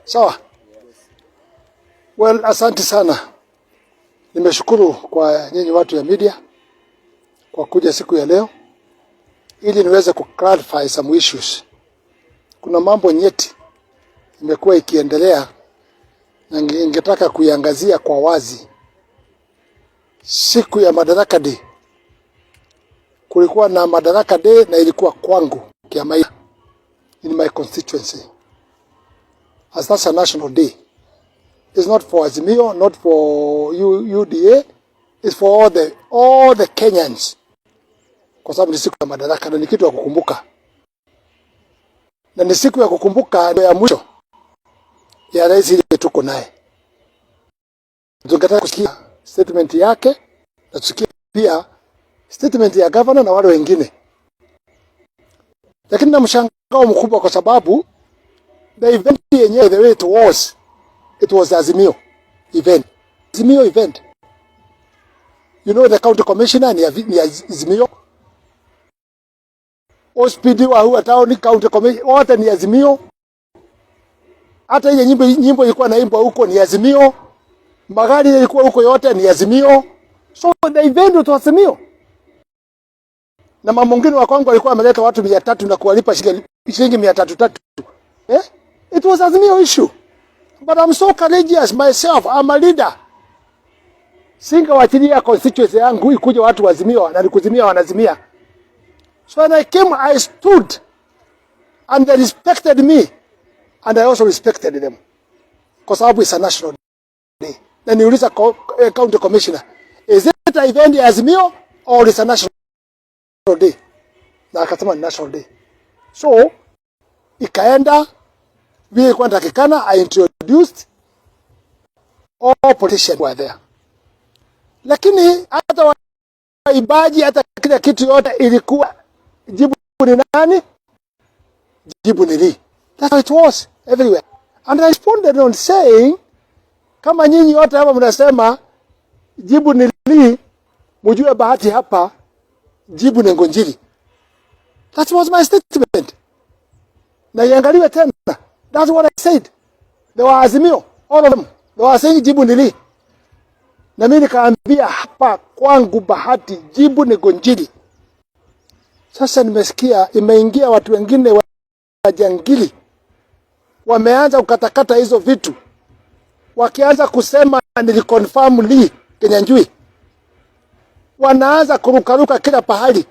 Sawa. Well, asante sana. Nimeshukuru kwa nyinyi watu ya media kwa kuja siku ya leo ili niweze clarify some issues. Kuna mambo nyeti imekuwa ikiendelea na ningetaka kuiangazia kwa wazi. Siku ya Madaraka Day, kulikuwa na Madaraka Day na ilikuwa kwangu Kiamaia, in my constituency. As that's a national day. It's not for Azimio, not for UDA. It's for all the Kenyans. Kwa sababu ni siku ya Madaraka na ni kitu ya kukumbuka. Na ni siku ya kukumbuka ya mwisho ya rais ile tuko naye. Tungetaka kusikia statement yake na tusikie pia statement ya governor na wale wengine. Lakini na mshangao mkubwa kwa sababu the event yenyewe, the way it was Azimio event. Azimio event. You know the county commissioner ni Azimio. OSPD wa huwa town county commissioner wote ni Azimio. Hata ile nyimbo ilikuwa naimbwa huko ni Azimio. Magari yalikuwa huko yote ni Azimio. So the event was Azimio. Na mama mwingine wa Kongo alikuwa ameleta watu 300 na kuwalipa shilingi 300. It was Azimio issue. But I'm so courageous myself. I'm a leader. Singewachilia constituency yangu ikuje watu wa Azimio na nikuzimia wanazimia. So when I came, I stood and they respected me and I also respected them. Kwa sababu it's a national day. Na niuliza county commissioner, is it an event ya Azimio or is a national day? Na akasema ni national day. So ikaenda vile kwa takikana. I introduced all politicians were there. Lakini hata waibaji hata kila kitu yote ilikuwa jibu ni nani? Jibu ni Lee. That's how it was everywhere. And I responded on saying, kama nyinyi yote hapa mnasema jibu ni Lee, mjue bahati hapa jibu ni Ngunjii. That was my statement. Na iangaliwe tena. That's what I said. They were Azimio, all of them. They were saying jibu ni Lee. Na mimi nikaambia hapa kwangu bahati jibu ni Ngunjii. Sasa nimesikia imeingia watu wengine wajangili. Wameanza kukatakata hizo vitu. Wakianza kusema niliconfirm Lee Kinyanjui. Wanaanza kurukaruka kila pahali.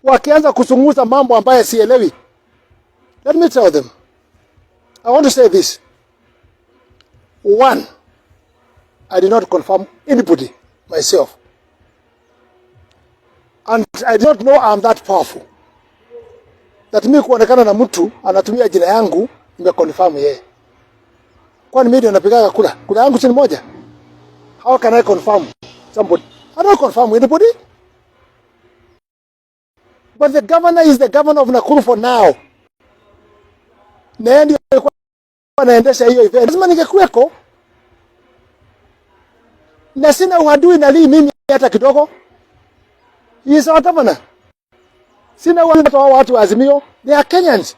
Wakianza kusunguza mambo ambayo sielewi. Let me tell them. I want to say this. One, I did not confirm anybody myself. And I do not know I'm that powerful. That mimi kuonekana na mtu anatumia jina yangu nimeconfirm yeye. Kwani mimi napigaga kura yangu chini moja? How can I confirm somebody? I don't confirm anybody. But the governor is the governor of Nakuru for now. Na ndio alikuwa anaendesha hiyo event. Lazima ningekuweko. Na sina uadui na Lee mimi hata kidogo. Yes, watamana. Sina watu wa Azimio, they are Kenyans.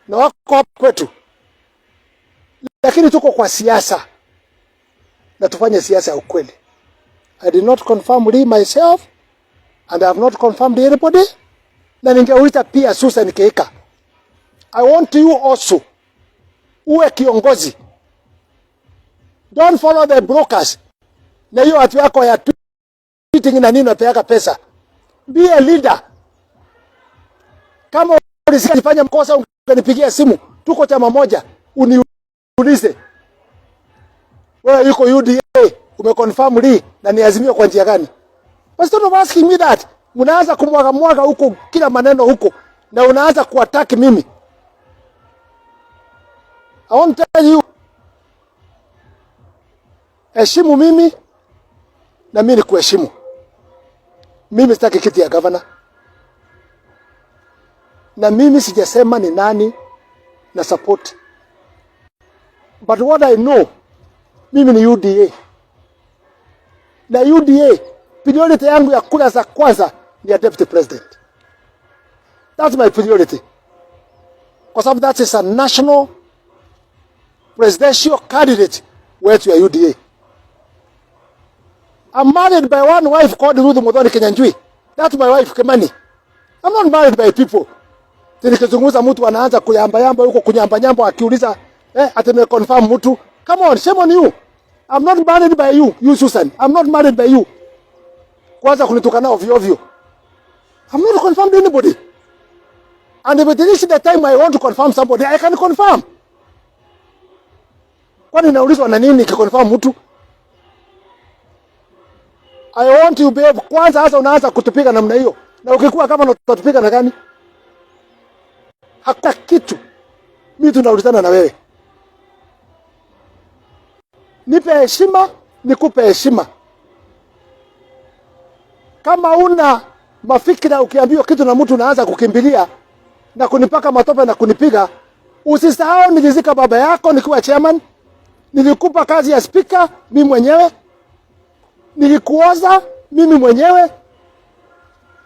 Na wako kwetu. Lakini tuko kwa siasa. Na tufanye siasa ya ukweli. I did not confirm Lee myself and I have not confirmed anybody. Na ningeuliza pia Susan Kihika. I want you also uwe kiongozi. Don't follow the brokers. Na hiyo watu yako ya tweeting na nini unapeleka pesa. Be a leader. Kama ulisifanya mkosa ungenipigia simu. Tuko chama moja. Uniulize. Wewe yuko UDA umeconfirm Lee na ni Azimio kwa njia gani? But don't ask me that. Unaanza kumwaga huko kila maneno huko na unaanza kuattack mimi. I want to tell you, heshimu mimi na mimi nikuheshimu. Mimi sitaki kiti ya governor. Na mimi sijasema ni nani na support. But what I know, mimi ni UDA. Na UDA, priority yangu ya kura za kwanza ni ya deputy president. That's my priority. Kwa sababu that is a national presidential candidate wetu ya UDA. I'm married by one wife called Ruth Muthoni Kinyanjui. That's my wife Kimani. I'm not married by people. Nikizungumza mtu anaanza kuyamba huko kunyamba akiuliza ati me confirm mtu. Come on, shame on you. I'm not married by you, you Susan. I'm not married by you. Kwanza kunitukana ovyo. I'm not confirmed anybody. And if it is the time I want to confirm somebody, I can confirm. Kwani naulizwa na nini nikiconfirm mtu? I want you babe, kwanza hasa unaanza kutupiga namna hiyo. Na ukikuwa kama unatupiga na gani? Hakuna kitu. Mimi tunaulizana na wewe. Nipe heshima, nikupe heshima. Kama una mafikira ukiambiwa kitu na mtu unaanza kukimbilia na kunipaka matope na kunipiga, usisahau nilizika baba yako nikiwa chairman, nilikupa kazi ya speaker mimi mwenyewe, nilikuoza mimi mwenyewe,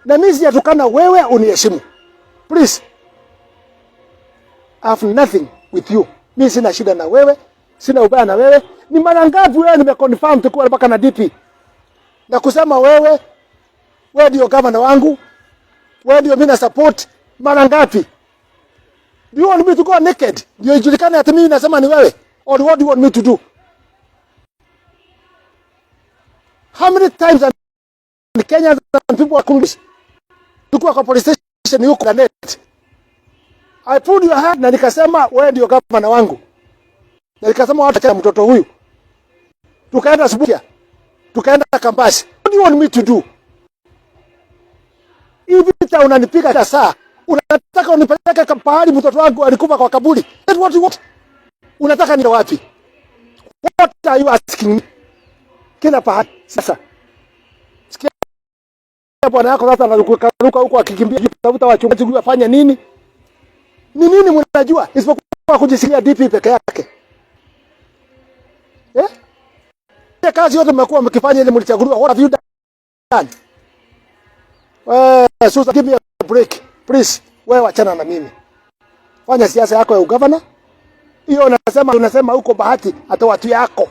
na mimi sijatukana wewe, uniheshimu. Please. I have nothing with you. Mimi sina shida na wewe, sina ubaya na wewe. Ni mara ngapi wewe nimeconfirm tukua mpaka na DP na kusema wewe ndio governor wangu, wewe ndio mimi na support? Mara ngapi? Do you want me to go naked? Ndio ijulikane ati mimi nasema ni wewe? Or what do you want me to do? How many times in Kenya and people are calling tukua kwa police station huko na net? I pulled your hand na nikasema wewe ndio governor wangu. Na nikasema wacha mtoto huyu. Tukaenda Subukia. Tukaenda Kambasi. What do you want me to do? Hivi unanipiga saa. Unataka unipeleke pahali mtoto wangu alikufa kwa kaburi. That's what you want. Unataka niende wapi? What are you asking me? Kila pahali sasa. Sikia bwana yako sasa anaruka huko akikimbia kutafuta wachungaji wafanye nini? Ni nini mnajua? Isipokuwa kujisikia DP peke yake. Ile kazi yote mmekuwa mkifanya ile mlichaguliwa. What have you done? Susan, give me a break. Please, wewe wachana na mimi. Fanya siasa yako ya ugavana. Hiyo unasema huko bahati hata watu yako.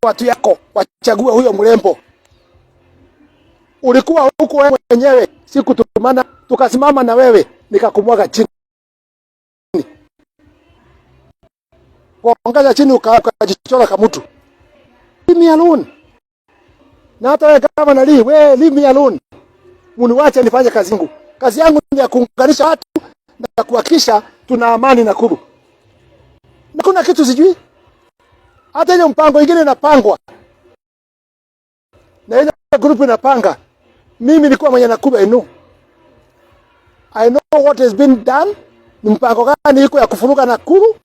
Watu yako wachague huyo mrembo. Ulikuwa huko wewe mwenyewe, sikutumana, tukasimama na wewe nikakumwaga chini. Kuangaza chini ukajichora kama mtu. Leave me alone. Na hata wewe kama nali, wewe leave me alone. Muniache nifanye kazi yangu. Kazi yangu ni ya kuunganisha watu na kuhakikisha tuna amani na kuru. Na kuna kitu sijui. Hata ile mpango mwingine inapangwa. Na ile group inapanga. Mimi nilikuwa mwenye nakuba I know what has been done. Ni mpango gani iko ya kufuruga Nakuru?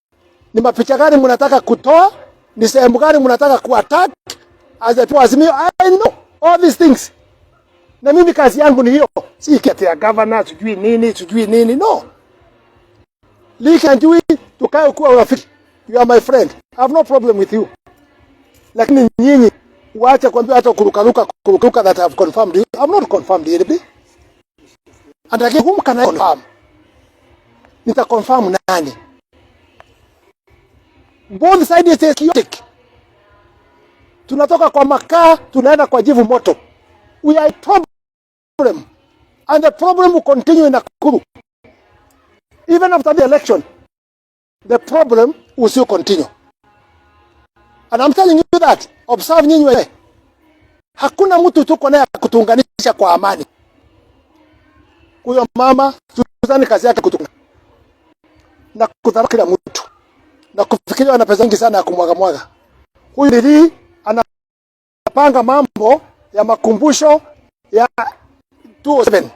Ni mapicha gani mnataka kutoa? Ni sehemu gani mnataka kuattack? As a Azimio, I know all these things. Na mimi kazi yangu ni hiyo. Si kati ya governor sijui nini. No. Likanjui tukae kuwa urafiki. You are my friend. I have no problem with you. Lakini nyinyi waache kuambia hata kurukaruka that I have confirmed you. I have not confirmed anybody. And again, whom can I confirm? Nita confirm nani? Both sides is chaotic. Tunatoka kwa makaa, tunaenda kwa jivu moto. We are a problem. And the problem will continue in Nakuru. Even after the election, the problem will still continue. And I'm telling you that. Observe nyinyi wewe. Hakuna mtu tuko naye kutuunganisha kwa amani. Huyo mama Susan kazi yake kutunga. Na kudharau kila mtu. Na kufikiria ana pesa nyingi sana ya kumwaga. Huyu ndii anapanga mambo ya makumbusho ya 207.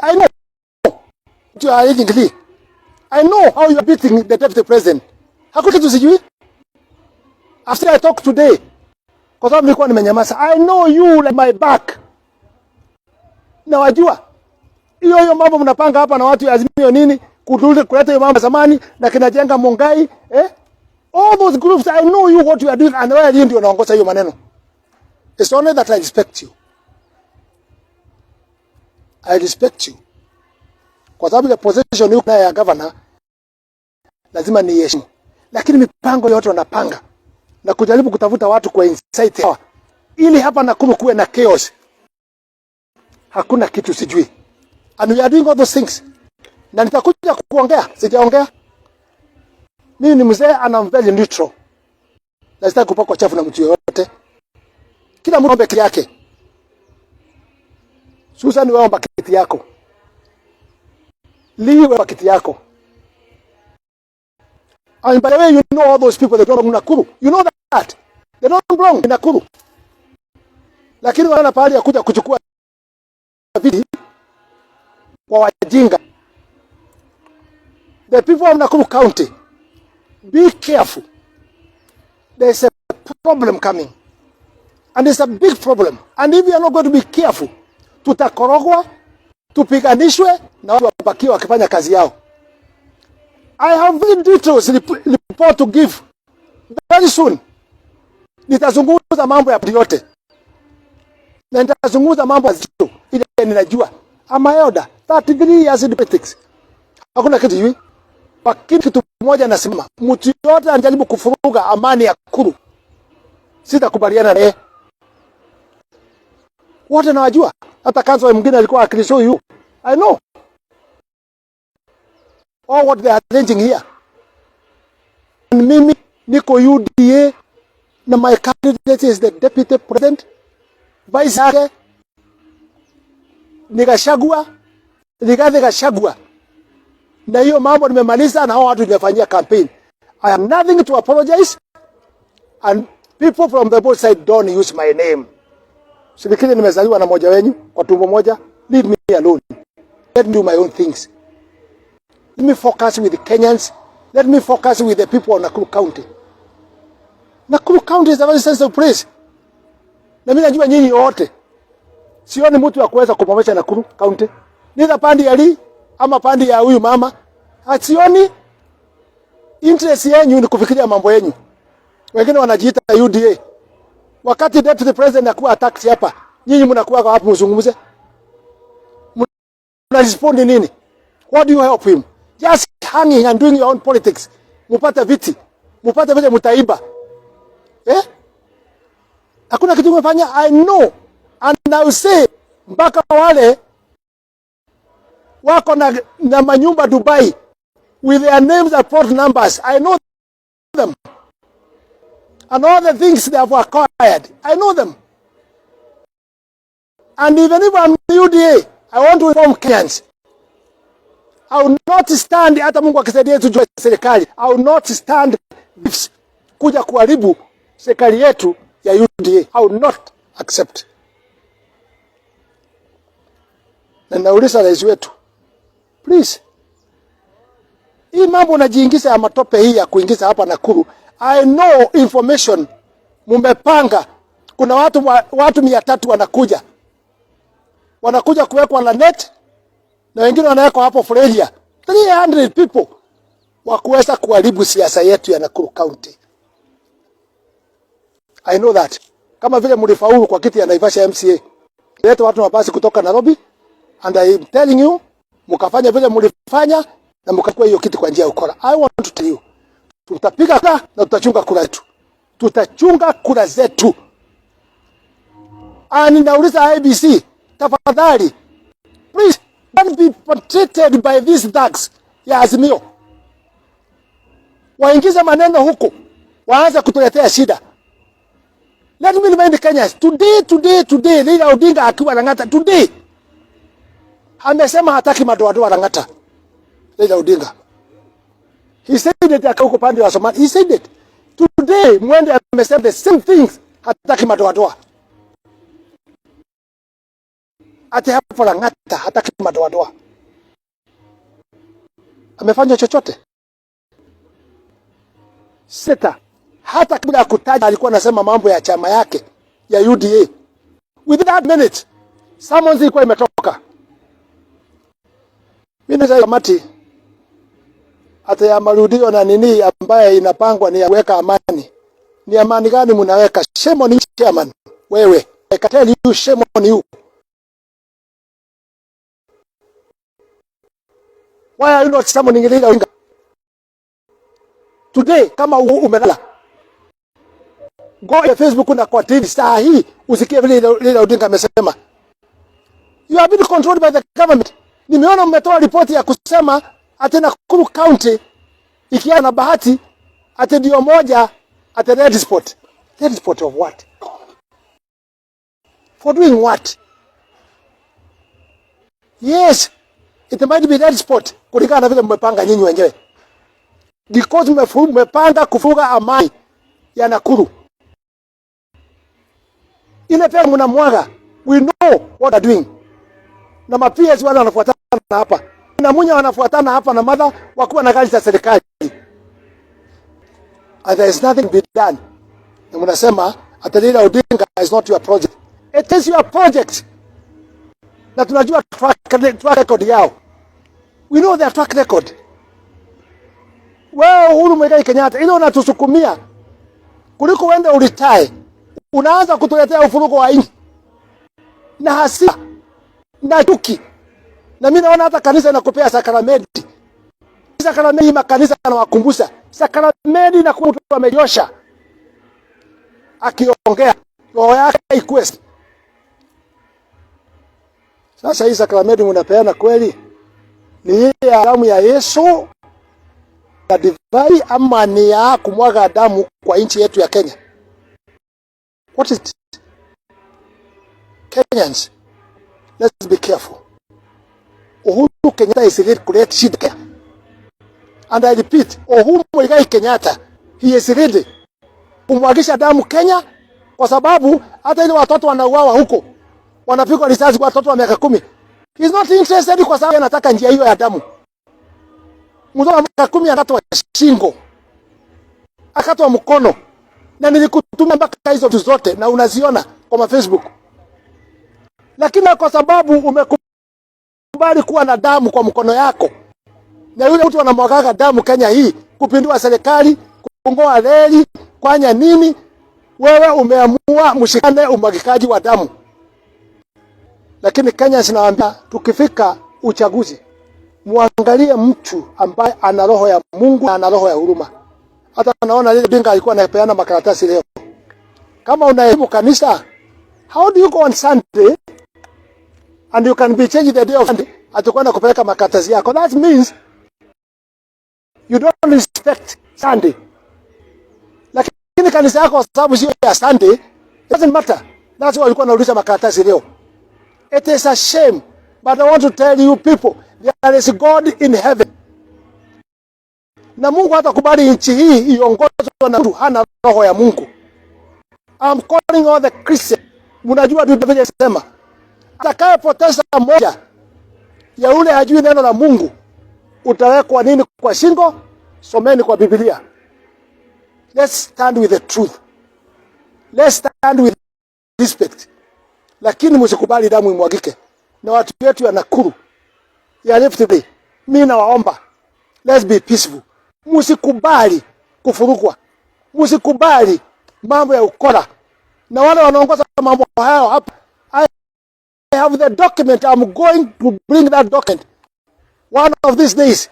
I know. You are reading. I know how you are beating the deputy president. Hakuna kitu sijui. After I talk today, kwa sababu nilikuwa nimenyamaza. I know you like my back. Na wajua. Hiyo mambo mnapanga hapa na watu ya Azimio nini? Kuleta hiyo mambo zamani na kinajenga Mongai, all those groups, I know you what you are doing and wewe ndio unaongoza hiyo maneno. It's only that I respect you. I respect you. Kwa sababu the position you ya governor lazima ni heshima. Lakini mipango yote wanapanga na kujaribu kutafuta watu kwa insight hawa, ili hapa Nakuru kuwe na chaos. Hakuna kitu sijui. And we are doing all those things. Na nitakuja kuongea, sijaongea. Mimi ni mzee and I'm very neutral. Na sitaki kupakwa chafu na mtu yoyote. Kila mtu ombe yake. Susan, wewe omba kiti yako. Lee, wewe kiti yako. And by the way, you know all those people that don't belong in Nakuru. You know that. They don't belong in Nakuru. Lakini wana pahali ya kuja kuchukua viti kwa wajinga. The people of Nakuru County, be careful. There's a problem coming. And it's a big problem. And if you are not going to be careful, tutakorogwa, tupiganishwe, na watu wabaki wakifanya kazi yao. I have very details report to give very soon. Nitazungumza mambo ya yote. Na nitazungumza mambo ya zito ile ninajua. Ama elder 33 years in politics. Hakuna kitu hivi. Kwa kitu moja nasema, mtu yote anajaribu kufuruga amani ya Nakuru, sitakubaliana naye. Wote nawajua. Hata kanzo mwingine alikuwa akilishow you. I know all what they are arranging here. And mimi niko UDA na my candidate is the deputy president. Vice yake nikashagua, nikashagua. Na hiyo mambo nimemaliza na hao watu nimefanyia campaign. I have nothing to apologize, and people from the both side don't use my name. Sifikiri nimezaliwa na moja wenyu kwa tumbo moja. Leave me alone. Let me do my own things. Let me focus with the Kenyans. Let me focus with the people of Nakuru County. Nakuru County is a very sensitive place. Na mimi najua nyinyi wote. Sioni mtu wa kuweza kupomesha Nakuru County. Nida pandi ya Lee ama pandi ya huyu mama. Sioni interest yenu ni kufikiria mambo yenu. Wengine wanajiita UDA. Wakati deputy president anakuwa attacked hapa, nyinyi mnakuwa hapo mzungumze. Mna respond nini? What do you help him? Just hanging and doing your own politics. Mupata viti. Mupata vile mtaiba. Hakuna kitu umefanya. I know. And I will say, mpaka wale wako na manyumba Dubai with their names and plot numbers. I know them. And all the things they have acquired. I know them. And even if I'm UDA, I want to inform Kenyans. I will not stand, hata Mungu akisaidia tujue serikali, I will not stand kuja kuharibu serikali yetu ya UDA. I will not accept. Na nauliza rais wetu, please, hii mambo unajiingiza ya matope hii ya kuingiza hapa Nakuru. I know information mumepanga. Kuna watu 300 wanakuja. Wanakuja kuwekwa la net na wengine wanawekwa hapo Frelia. 300 people wa kuweza kuharibu siasa yetu ya Nakuru County. I know that. Kama vile mlifaulu kwa kiti ya Naivasha MCA. Leta watu mabasi kutoka Nairobi, and I am telling you, mkafanya vile mlifanya na mkachukua hiyo kiti kwa njia ya ukora. I want to tell you, tutapiga kura na tutachunga kura zetu. Tutachunga kura zetu. Ninauliza IBC, tafadhali, please don't be portrayed by these thugs ya Azimio. Waingiza maneno huko, waanze kutuletea shida. Let me remind Kenyans, today, Raila Odinga akiwa Lang'ata, today, amesema hataki madoadoa Lang'ata. Raila Odinga. He said it huko pande wa Somalia. He said it. Today, Mwende amesema the same things, hataki madoadoa. Ati hapo Lang'ata, hataki madoadoa. Amefanya chochote? Seta. Hata kabla kutaja alikuwa anasema mambo ya chama yake ya UDA. Within that minute, summons ilikuwa imetoka. Mimi nasema kamati hata ya marudio na nini ambaye inapangwa ni ya kuweka amani. Ni amani gani mnaweka? Shame on you, chairman. Wewe, I can tell you, shame on you. Why are you not summoning Raila Odinga? Today kama umelala, go on Facebook na kwa TV saa hii usikie vile ile Odinga amesema. You have been controlled by the government. Nimeona mmetoa ripoti ya kusema ati Nakuru County ikiwa na bahati ati ndio moja ati red spot. Red spot of what? For doing what? Yes, it might be red spot kulingana na vile mmepanga nyinyi wenyewe. Because mmepanga kufuga amani ya Nakuru. Ile pia mnamwaga. We know what are doing. Na mapias wale wanafuatana hapa. Na Munya wanafuatana hapa na madha wakuwa na gari za serikali. And there is nothing be done. Na mnasema Atalila Odinga is not your project. It is your project. Na tunajua track record yao. We know their track record. Wewe Uhuru Muigai Kenyatta ile unatusukumia kuliko uende ulitae. Unaanza kutuletea ufuruko wa nchi. Na hasira. Na chuki. Na mimi naona hata kanisa inakupea sakramenti. Sakramenti makanisa yanawakumbusha. Sakramenti na mtu amejosha. Akiongea roho yake ikwesi. Sasa hii sakramenti mnapeana kweli? Ni ile damu ya Yesu na divai ama ni ya kumwaga damu kwa nchi yetu ya Kenya? What is it? Kenyans, let's be careful. Uhuru Kenyatta is ready to create shida. And I repeat, Uhuru Muigai Kenyatta, he is ready kumwagisha damu Kenya kwa sababu hata ile watoto wanauawa huko. Wanapigwa risasi kwa watoto wa miaka 10. He is not interested kwa sababu anataka njia hiyo ya damu. Mtoto wa miaka 10 anataka shingo. Akatwa mkono. Na nilikutumia mpaka hizo zote na unaziona kwa Facebook. Lakini kwa sababu umekubali kuwa na damu kwa mkono yako. Na yule mtu anamwagaga damu Kenya hii kupindua serikali, kungoa reli, kwanya nini? Wewe umeamua mshikane umwagikaji wa damu. Lakini Kenya sinawaambia tukifika uchaguzi muangalie mtu ambaye ana roho ya Mungu na ana roho ya huruma. Hata naona ile Odinga alikuwa anapeana makaratasi leo. Kama unaheshimu kanisa, how do you go on Sunday and you can be changed the day of Sunday atakwenda kupeleka makaratasi yako? That means you don't respect Sunday. Lakini kanisa yako sababu sio ya Sunday, it doesn't matter. That's why alikuwa anauliza makaratasi leo. It is a shame, but I want to tell you people, there is God in heaven. Na Mungu hatakubali nchi hii iongozwe na mtu hana roho ya Mungu. I'm calling all the Christians. Mnajua Biblia inasema atakayepoteza moja ya ule hajui neno la Mungu utawekwa nini kwa shingo? Someni kwa Biblia. Let's stand with the truth. Let's stand with respect. Lakini msikubali damu imwagike. Na watu wetu ya Nakuru, ya Rift Valley, mimi nawaomba, let's be peaceful. Msikubali kufurukwa. Msikubali mambo ya ukora. Na wale wanaongoza mambo hayo hapa, I have the document. I'm going to bring that document one of these days.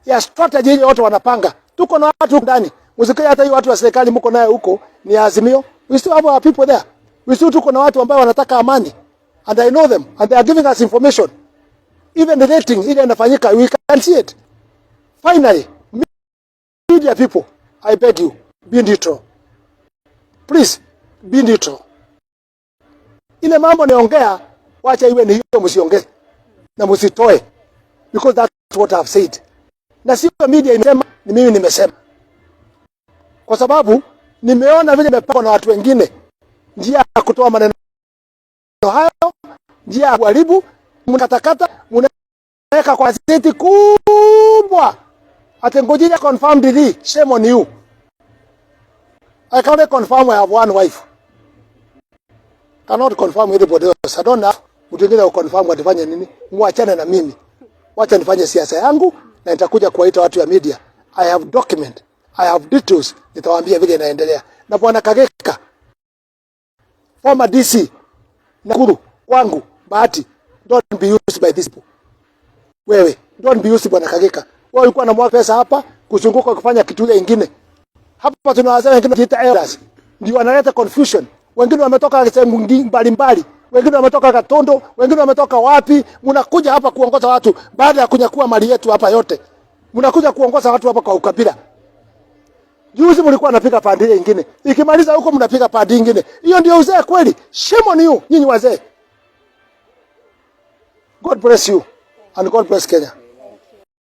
Ya strategy ile watu wanapanga. Tuko na watu ndani. Msikae hata hiyo watu wa serikali mko naye huko ni Azimio. We still have our people there. We still tuko na watu ambao wanataka amani. And I know them and they are giving us information. Even the rating ile inafanyika, we can see it. Finally, media people, I beg you, be neutral. Please, be neutral. Ile mambo niongea, wacha iwe ni hiyo, msiongeze na msitoe, because that's what I've said. Na sio media imesema, ni mimi nimesema. Kwa sababu nimeona vile imepangwa na watu wengine, njia ya kutoa maneno hayo, njia ya kuharibu, mkatakata, mnaweka kwa gazeti kubwa. Atengojea confirm the shame on you. I can't confirm I have one wife. Cannot confirm anybody else. I don't know. Mtengine wa confirm watafanya nini? Muachane na mimi. Wacha nifanye siasa yangu na nitakuja kuwaita watu ya media. I have document. I have details. Nitawaambia vile inaendelea. Na Bwana Kageka, former DC Nakuru, wangu, Bahati, don't be used by these people. Wewe, don't be used Bwana Kageka. Wewe ulikuwa unamwaga pesa hapa, kuzunguka kufanya kitu ile ingine. Hapa tunawazaa wengine wanajiita elders. Ndio wanaleta confusion. Wengine wametoka sehemu mbalimbali. Wengine wametoka Katondo, wengine wametoka wapi? Mnakuja hapa kuongoza watu baada ya kunyakua mali yetu hapa yote. Mnakuja kuongoza watu hapa kwa ukabila. Juzi mlikuwa mnapiga pande nyingine. Ikimaliza huko mnapiga pande nyingine. Hiyo ndio uzee kweli. Shame on you, nyinyi wazee. God bless you and God bless Kenya.